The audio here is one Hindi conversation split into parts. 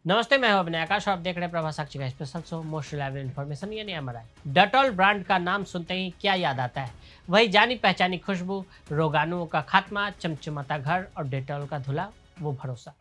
नमस्ते, मैं हूं अभिनय आकाश और आप देख रहे हैं प्रभा साक्षी का special show most reliable information यानी एमआरआई। डेटॉल ब्रांड का नाम सुनते ही क्या याद आता है? वही जानी पहचानी खुशबू, रोगाणुओं का खात्मा, चमचमाता घर और डेटॉल का धुला वो भरोसा।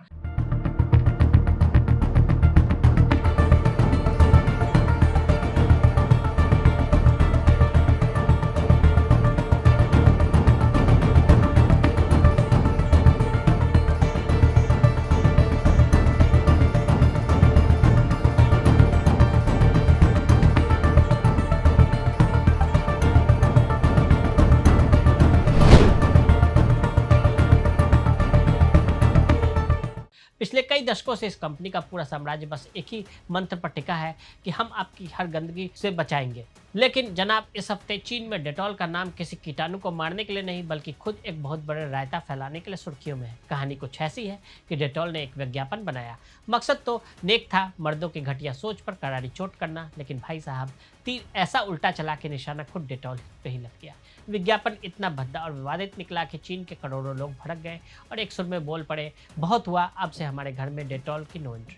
पिछले कई दशकों से इस कंपनी का पूरा साम्राज्य बस एक ही मंत्र पर टिका है कि हम आपकी हर गंदगी से बचाएंगे। लेकिन जनाब, इस हफ्ते चीन में डेटॉल का नाम किसी कीटाणु को मारने के लिए नहीं बल्कि खुद एक बहुत बड़े रायता फैलाने के लिए सुर्खियों में है। कहानी कुछ ऐसी है कि डेटॉल ने एक विज्ञापन बनाया। मकसद तो नेक था, मर्दों की घटिया सोच पर करारी चोट करना, लेकिन भाई साहब, तीर ऐसा उल्टा चला कि निशाना खुद डेटॉल पे ही लग गया। विज्ञापन इतना भद्दा और विवादित निकला कि चीन के करोड़ों लोग भड़क गए और एक सुर में बोल पड़े, बहुत हुआ, अब से हमारे घर में डेटॉल की नो एंट्री।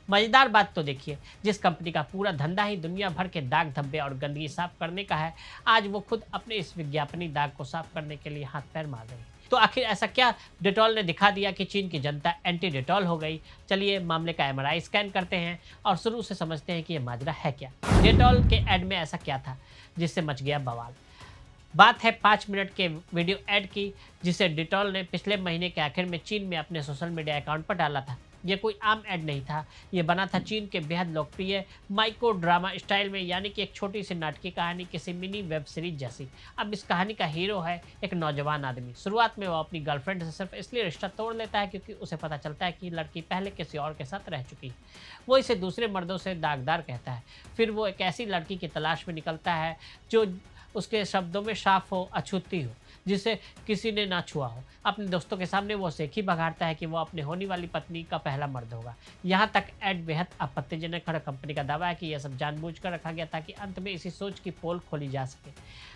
मजेदार बात तो देखिए, जिस कंपनी का पूरा धंधा ही दुनिया भर के दाग धब्बे और गंदगी साफ करने का है, आज वो खुद अपने इस विज्ञापनी दाग को साफ करने के लिए हाथ पैर मार रही है। तो आखिर ऐसा क्या डेटॉल ने दिखा दिया कि चीन की जनता एंटी डेटॉल हो गई? चलिए मामले का एमआरआई स्कैन करते हैं और शुरू से समझते हैं कि ये माजरा है क्या। डेटॉल के एड में ऐसा क्या था जिससे मच गया बवाल? बात है 5 मिनट के वीडियो ऐड की, जिसे डिटॉल ने पिछले महीने के आखिर में चीन में अपने सोशल मीडिया अकाउंट पर डाला था। ये कोई आम ऐड नहीं था, ये बना था चीन के बेहद लोकप्रिय माइक्रो ड्रामा स्टाइल में, यानी कि एक छोटी सी नाटकीय कहानी किसी मिनी वेब सीरीज जैसी। अब इस कहानी का हीरो है एक नौजवान आदमी। शुरुआत में वो अपनी गर्लफ्रेंड से सिर्फ इसलिए रिश्ता तोड़ लेता है क्योंकि उसे पता चलता है कि लड़की पहले किसी और के साथ रह चुकी है। वो इसे दूसरे मर्दों से दागदार कहता है। फिर वो एक ऐसी लड़की की तलाश में निकलता है जो उसके शब्दों में साफ हो, अछूती हो, जिसे किसी ने ना छुआ हो। अपने दोस्तों के सामने वो सेखी बघाड़ता है कि वो अपनी होने वाली पत्नी का पहला मर्द होगा। यहाँ तक ऐड बेहद आपत्तिजनक है। कंपनी का दावा है कि यह सब जानबूझकर रखा गया ताकि अंत में इसी सोच की पोल खोली जा सके।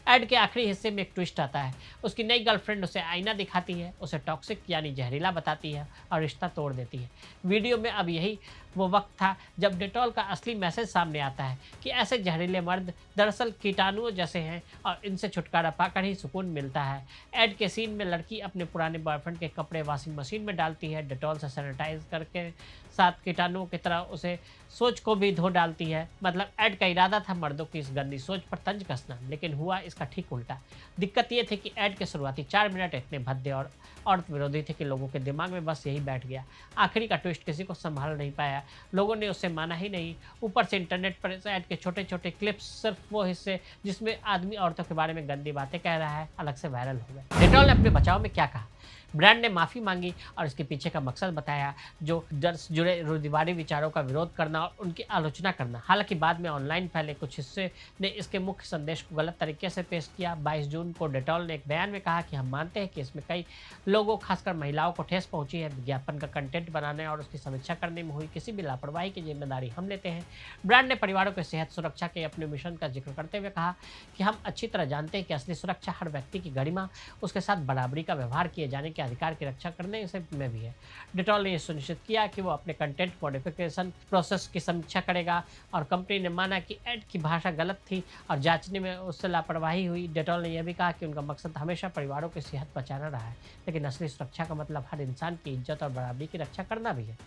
ऐड के आखिरी हिस्से में एक ट्विस्ट आता है। उसकी नई गर्लफ्रेंड उसे आईना दिखाती है, उसे टॉक्सिक यानी जहरीला बताती है और रिश्ता तोड़ देती है। वीडियो में अब यही वो वक्त था जब डेटॉल का असली मैसेज सामने आता है कि ऐसे जहरीले मर्द दरअसल कीटाणुओं जैसे हैं और इनसे छुटकारा पाकर ही सुकून मिलता है। ऐड के सीन में लड़की अपने पुराने बॉयफ्रेंड के कपड़े वॉशिंग मशीन में डालती है, डेटॉल से सैनिटाइज करके साथ कीटाणुओं की तरह उसे सोच को भी धो डालती है। मतलब ऐड का इरादा था मर्दों की इस गंदी सोच पर तंज कसना, लेकिन हुआ इसका ठीक उल्टा। दिक्कत ये थी कि ऐड के शुरुआती 4 मिनट इतने भद्दे और औरत विरोधी थे कि लोगों के दिमाग में बस यही बैठ गया। आखिरी का ट्विस्ट किसी को संभाल नहीं पाया, लोगों ने उससे माना ही नहीं। ऊपर से इंटरनेट पर इस ऐड के छोटे छोटे क्लिप्स, सिर्फ वो हिस्से जिसमें आदमी औरतों के बारे में गंदी बातें कह रहा है, अलग से वायरल हो गए। डेटॉल ने अपने बचाव में क्या कहा? ब्रांड ने माफ़ी मांगी और इसके पीछे का मकसद बताया, जो डर से जुड़े रूढ़िवादी विचारों का विरोध करना और उनकी आलोचना करना। हालांकि बाद में ऑनलाइन फैले कुछ हिस्से ने इसके मुख्य संदेश को गलत तरीके से पेश किया। 22 जून को डेटॉल ने एक बयान में कहा कि हम मानते हैं कि इसमें कई लोगों, खासकर महिलाओं को ठेस पहुंची है। विज्ञापन का कंटेंट बनाने और उसकी समीक्षा करने में हुई किसी भी लापरवाही की जिम्मेदारी हम लेते हैं। ब्रांड ने परिवारों की सेहत सुरक्षा के अपने मिशन का जिक्र करते हुए कहा कि हम अच्छी तरह जानते हैं कि असली सुरक्षा हर व्यक्ति की गरिमा, उसके साथ बराबरी का व्यवहार किए जाने के अधिकार की रक्षा करने से में भी है। डेटॉल ने यह सुनिश्चित किया कि वो अपने कंटेंट मॉडिफिकेशन प्रोसेस की समीक्षा करेगा और कंपनी ने माना कि ऐड की भाषा गलत थी और जांचने में उससे लापरवाही हुई। डेटॉल ने यह भी कहा कि उनका मकसद हमेशा परिवारों की सेहत बचाना रहा है, लेकिन असली सुरक्षा का मतलब हर इंसान की इज्जत और बराबरी की रक्षा करना भी है।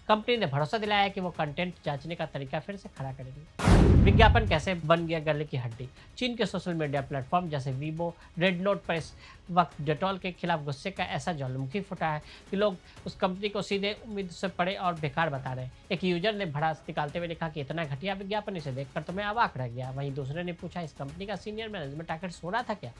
कंपनी ने भरोसा दिलाया कि वो कंटेंट जांचने का तरीका फिर से खड़ा करेगी। विज्ञापन कैसे बन गया गले की हड्डी? चीन के सोशल मीडिया प्लेटफॉर्म जैसे वीबो, रेड नोट पर इस वक्त डेटॉल के खिलाफ गुस्से का ऐसा ज्वालामुखी फूटा है कि लोग उस कंपनी को सीधे उम्मीद से पड़े और बेकार बता रहे हैं। एक यूजर ने भड़ास निकालते हुए लिखा कि इतना घटिया विज्ञापन, इसे देखकर तो मैं अवाक रह गया। वहीं दूसरे ने पूछा, इस कंपनी का सीनियर मैनेजमेंट आखिर सो रहा था क्या?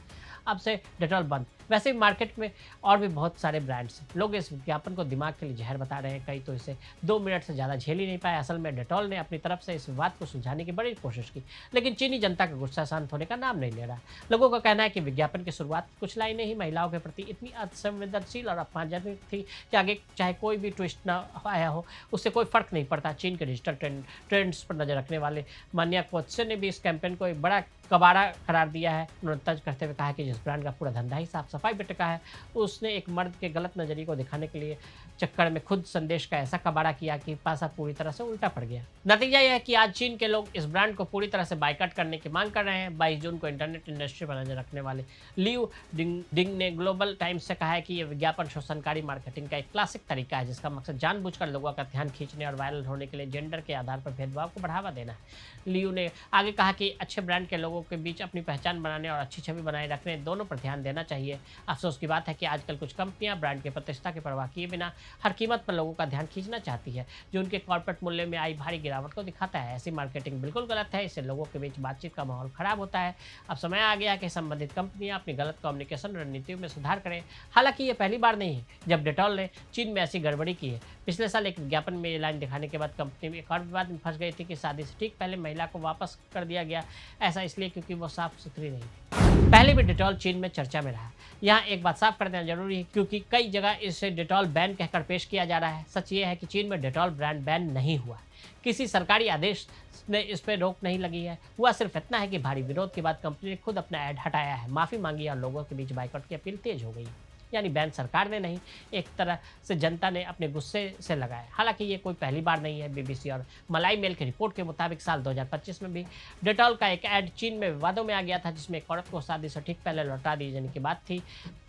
अब से डेटॉल बंद। वैसे ही मार्केट में और भी बहुत सारे ब्रांड्स हैं। लोग इस विज्ञापन को दिमाग के लिए जहर बता रहे हैं, कई तो इसे 2 मिनट से ज़्यादा झेल ही नहीं पाए। असल में डेटॉल ने अपनी तरफ से इस विवाद को सुलझाने की बड़ी कोशिश की, लेकिन चीनी जनता का गुस्सा शांत होने का नाम नहीं ले रहा। लोगों का कहना है कि विज्ञापन की शुरुआत कुछ लाइनें ही महिलाओं के प्रति इतनी असंवेदनशील और अपमानजनक थी कि आगे चाहे कोई भी ट्विस्ट ना आया हो, उससे कोई फर्क नहीं पड़ता। चीन के डिजिटल ट्रेंड्स पर नजर रखने वाले मान्या कोत्से ने भी इस कैंपेन को एक बड़ा कबाड़ा करार दिया है। उन्होंने तर्ज करते हुए कहा कि जिस ब्रांड का पूरा धंधा ही साफ सफाई पे टिका है, उसने एक मर्द के गलत नजरिए को दिखाने के लिए चक्कर में खुद संदेश का ऐसा कबाड़ा किया कि पासा पूरी तरह से उल्टा पड़ गया। नतीजा यह है कि आज चीन के लोग इस ब्रांड को पूरी तरह से बाइकआउट करने की मांग कर रहे हैं। 22 जून को इंटरनेट इंडस्ट्री पर नजर रखने वाले लियू डिंग ने ग्लोबल टाइम्स से कहा है कि यह विज्ञापन शोषणकारी मार्केटिंग का एक क्लासिक तरीका है, जिसका मकसद जानबूझकर लोगों का ध्यान खींचने और वायरल होने के लिए जेंडर के आधार पर भेदभाव को बढ़ावा देना है। लियू ने आगे कहा कि अच्छे ब्रांड के लोगों के बीच अपनी पहचान बनाने और अच्छी छवि बनाए रखने दोनों पर ध्यान देना चाहिए। अफसोस की बात है कि आजकल कुछ कंपनियां ब्रांड की प्रतिष्ठा की परवाह किए बिना हर कीमत पर लोगों का ध्यान खींचना चाहती है, जो उनके कॉर्पोरेट मूल्य में आई भारी गिरावट को दिखाता है। ऐसी मार्केटिंग बिल्कुल गलत है, इससे लोगों के बीच बातचीत का माहौल खराब होता है। अब समय आ गया कि संबंधित कंपनियां अपनी गलत कम्युनिकेशन रणनीतियों में सुधार करें। हालांकि ये पहली बार नहीं है जब डेटॉल ने चीन में ऐसी गड़बड़ी की है। पिछले साल एक विज्ञापन में ये लाइन दिखाने के बाद कंपनी में एक और विवाद में फंस गई थी कि शादी से ठीक पहले महिला को वापस कर दिया गया। ऐसा इसलिए क्योंकि वो साफ सुथरी नहीं थी। पहले भी डेटॉल चीन में चर्चा में रहा। यहाँ एक बात साफ कर देना जरूरी है, क्योंकि कई जगह इसे डेटॉल बैन कहकर पेश किया जा रहा है। सच ये है कि चीन में डेटॉल ब्रांड बैन नहीं हुआ, किसी सरकारी आदेश ने इस पर रोक नहीं लगी है। हुआ सिर्फ इतना है कि भारी विरोध के बाद कंपनी ने खुद अपना ऐड हटाया है, माफी मांगी और लोगों के बीच बाइकआउट की अपील तेज हो गई। यानी बैन सरकार ने नहीं, एक तरह से जनता ने अपने गुस्से से लगाया। हालांकि ये कोई पहली बार नहीं है। बीबीसी और मलाई मेल की रिपोर्ट के मुताबिक साल 2025 में भी डेटॉल का एक ऐड चीन में विवादों में आ गया था, जिसमें एक औरत को शादी से ठीक पहले लौटा दिए जाने की बात थी,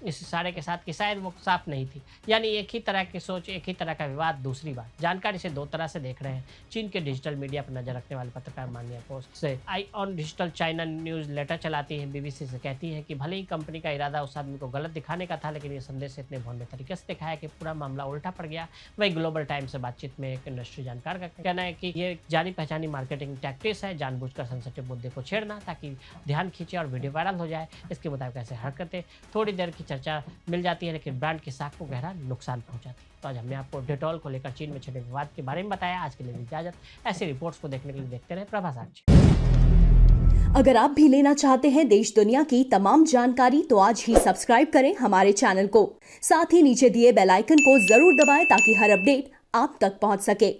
इस इशारे के साथ कि शायद वो साफ नहीं थी। यानी एक ही तरह की सोच, एक ही तरह का विवाद। दूसरी बात, जानकारी से दो तरह से देख रहे हैं। चीन के डिजिटल मीडिया पर नजर रखने वाले पत्रकार मान्या पोस्ट से eye on digital China newsletter चलाती है। बीबीसी से कहती है कि भले ही कंपनी का इरादा उस आदमी को गलत दिखाने का था, लेकिन ये संदेश इतने भोंदे तरीके से दिखाया कि पूरा मामला उल्टा पड़ गया। वही ग्लोबल टाइम्स से बातचीत में एक इंडस्ट्री जानकार का कहना है कि ये जानी पहचानी मार्केटिंग टैक्टिक्स है, जानबूझकर सेंसिटिव मुद्दे को छेड़ना ताकि ध्यान खींचे और वीडियो वायरल हो जाए। इसके मुताबिक ऐसे हरकतें थोड़ी देर की चर्चा मिल जाती है, लेकिन ब्रांड की साख को गहरा नुकसान पहुंचाती है। तो आज हमने आपको डेटॉल को लेकर चीन में छिड़े विवाद के बारे में बताया। आज के लिए इजाजत। ऐसी रिपोर्ट्स को देखने के लिए देखते रहे प्रभास आज। अगर आप भी लेना चाहते हैं देश दुनिया की तमाम जानकारी, तो आज ही सब्सक्राइब करें हमारे चैनल को। साथ ही नीचे दिए बेल आइकन को जरूर दबाएं ताकि हर अपडेट आप तक पहुंच सके।